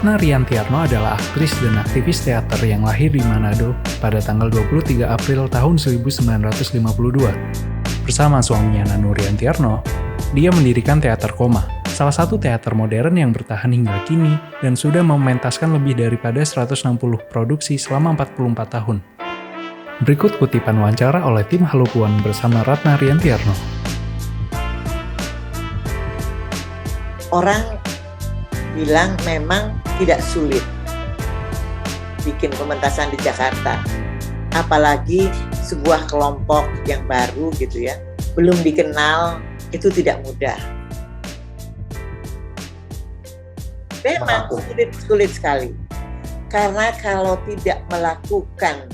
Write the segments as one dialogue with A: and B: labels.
A: Ratna Riantiarno adalah aktris dan aktivis teater yang lahir di Manado pada tanggal 23 April tahun 1952. Bersama suaminya Nanu Riantiarno, dia mendirikan Teater Koma, salah satu teater modern yang bertahan hingga kini dan sudah mementaskan lebih daripada 160 produksi selama 44 tahun. Berikut kutipan wawancara oleh tim Halupuan bersama Ratna Riantiarno.
B: Orang bilang memang tidak sulit bikin pementasan di Jakarta, apalagi sebuah kelompok yang baru gitu ya, belum dikenal, itu tidak mudah. Memang sulit sekali, karena kalau tidak melakukan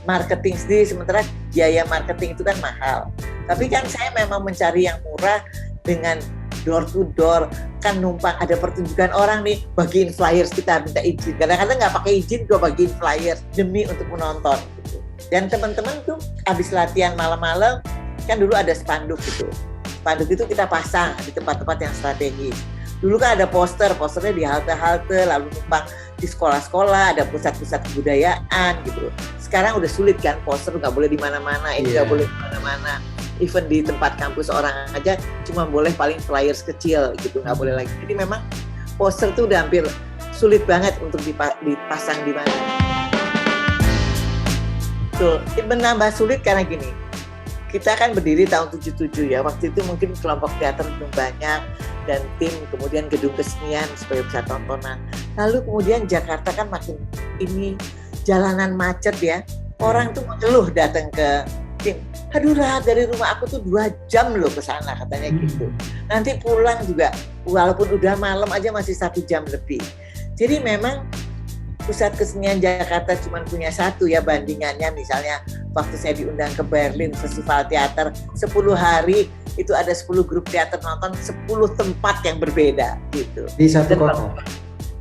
B: marketing sendiri, sementara biaya marketing itu kan mahal. Tapi kan saya memang mencari yang murah dengan door to door, kan numpang ada pertunjukan orang nih, bagiin flyers, kita minta izin. Kadang-kadang nggak pakai izin, gue bagiin flyers demi untuk menonton. Gitu. Dan teman-teman tuh abis latihan malam-malam, kan dulu ada spanduk gitu. Spanduk itu kita pasang di tempat-tempat yang strategis. Dulu kan ada posternya di halte-halte, lalu numpang di sekolah-sekolah, ada pusat-pusat kebudayaan gitu. Sekarang udah sulit kan, poster nggak boleh di mana-mana, ini nggak boleh di mana-mana. Even di tempat kampus orang aja cuma boleh paling flyers kecil gitu, nggak boleh lagi. Jadi memang poster tuh udah hampir sulit banget untuk dipasang di mana. Tuh, menambah sulit karena gini, kita kan berdiri tahun 77 ya, waktu itu mungkin kelompok teater belum banyak dan tim, kemudian gedung kesenian supaya bisa tontonan. Lalu kemudian Jakarta kan makin ini jalanan macet ya, orang tuh mengeluh datang ke tim. Aduh Rat, dari rumah aku tuh 2 jam loh ke sana katanya gitu. Nanti pulang juga walaupun udah malam aja masih 1 jam lebih. Jadi memang pusat kesenian Jakarta cuma punya satu ya bandingannya. Misalnya waktu saya diundang ke Berlin Festival Teater 10 hari itu ada 10 grup teater nonton 10 tempat yang berbeda gitu.
C: Di satu kota?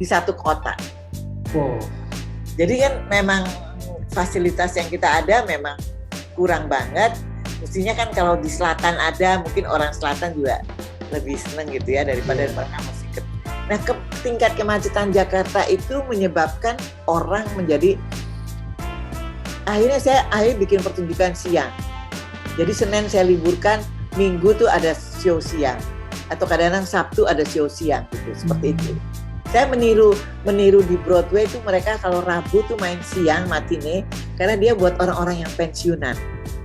B: Di satu kota.
C: Wow.
B: Jadi kan memang fasilitas yang kita ada memang kurang banget. Mestinya kan kalau di selatan ada, mungkin orang selatan juga lebih seneng gitu ya daripada mereka masih ke. Nah, tingkat kemacetan Jakarta itu menyebabkan orang menjadi, akhirnya saya bikin pertunjukan siang. Jadi Senin saya liburkan, Minggu tuh ada show siang, atau kadang-kadang Sabtu ada show siang gitu, seperti itu. Saya meniru di Broadway itu mereka kalau Rabu tuh main siang matinee karena dia buat orang-orang yang pensiunan.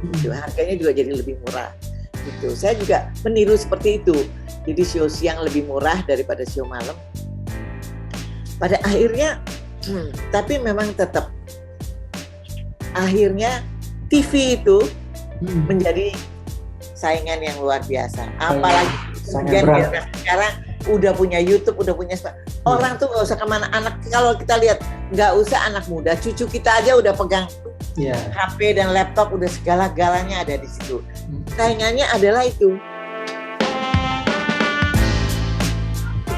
B: Gitu. Harganya juga jadi lebih murah. Gitu. Saya juga meniru seperti itu. Jadi show siang lebih murah daripada show malam. Pada akhirnya, tapi memang tetap akhirnya TV itu menjadi saingan yang luar biasa. Apalagi kemudian sekarang udah punya YouTube, udah punya orang tuh nggak usah kemana, anak kalau kita lihat nggak usah anak muda, cucu kita aja udah pegang HP dan laptop, udah segala-galanya ada di situ. Saingannya adalah itu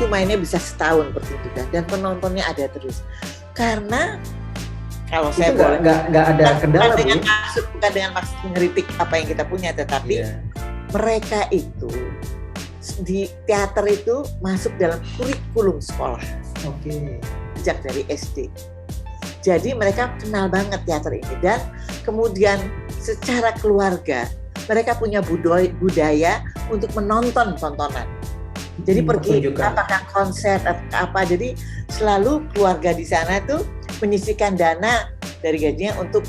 B: mainnya bisa setahun pertunjukan dan penontonnya ada terus. Karena kalau itu saya boleh
C: nggak ada kendala
B: bukan dengan maksud mengkritik apa yang kita punya, tetapi mereka itu di teater itu masuk dalam kurikulum sekolah. Sejak dari SD. Jadi mereka kenal banget teater ini dan kemudian secara keluarga mereka punya budaya untuk menonton tontonan. Jadi pergi apakah konser atau apa. Jadi selalu keluarga di sana tuh menyisihkan dana dari gajinya untuk,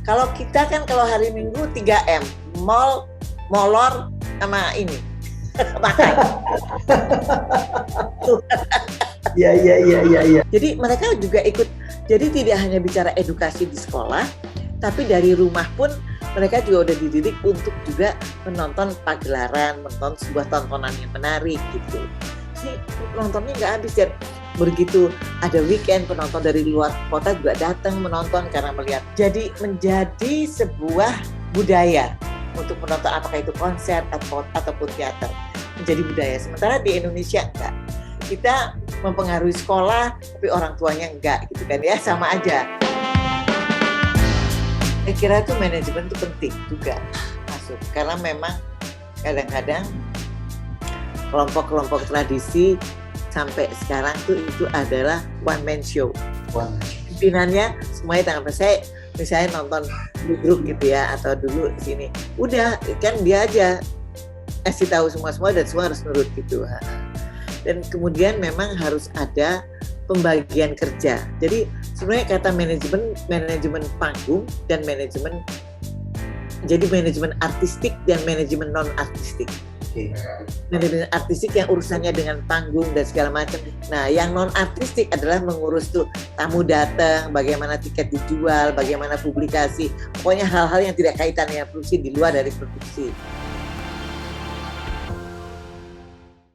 B: kalau kita kan kalau hari Minggu 3M, mall, molor sama ini. Makan.
C: Iya.
B: Jadi mereka juga ikut. Jadi tidak hanya bicara edukasi di sekolah, tapi dari rumah pun mereka juga udah dididik untuk juga menonton pagelaran, menonton sebuah tontonan yang menarik gitu. Jadi penontonnya nggak habis dan begitu ada weekend penonton dari luar kota juga datang menonton karena melihat. Jadi menjadi sebuah budaya untuk menonton, apakah itu konser ataupun teater, menjadi budaya. Sementara di Indonesia enggak. Kita mempengaruhi sekolah, tapi orang tuanya enggak, gitu kan ya, sama aja. Saya kira itu manajemen itu penting juga masuk, karena memang kadang-kadang kelompok-kelompok tradisi sampai sekarang tuh itu adalah one man show.
C: Wah,
B: Pimpinannya semuanya tangan saya, misalnya nonton di grup gitu ya, atau dulu di sini, udah kan dia aja kasih tahu semua dan semua harus nurut gitu. Dan kemudian memang harus ada pembagian kerja. Jadi sebenarnya kata manajemen panggung dan manajemen artistik dan manajemen non artistik.
C: oke.
B: Manajemen artistik yang urusannya dengan panggung dan segala macam. Nah, yang non artistik adalah mengurus tuh tamu datang, bagaimana tiket dijual, bagaimana publikasi, pokoknya hal-hal yang tidak kaitan dengan produksi, di luar dari produksi.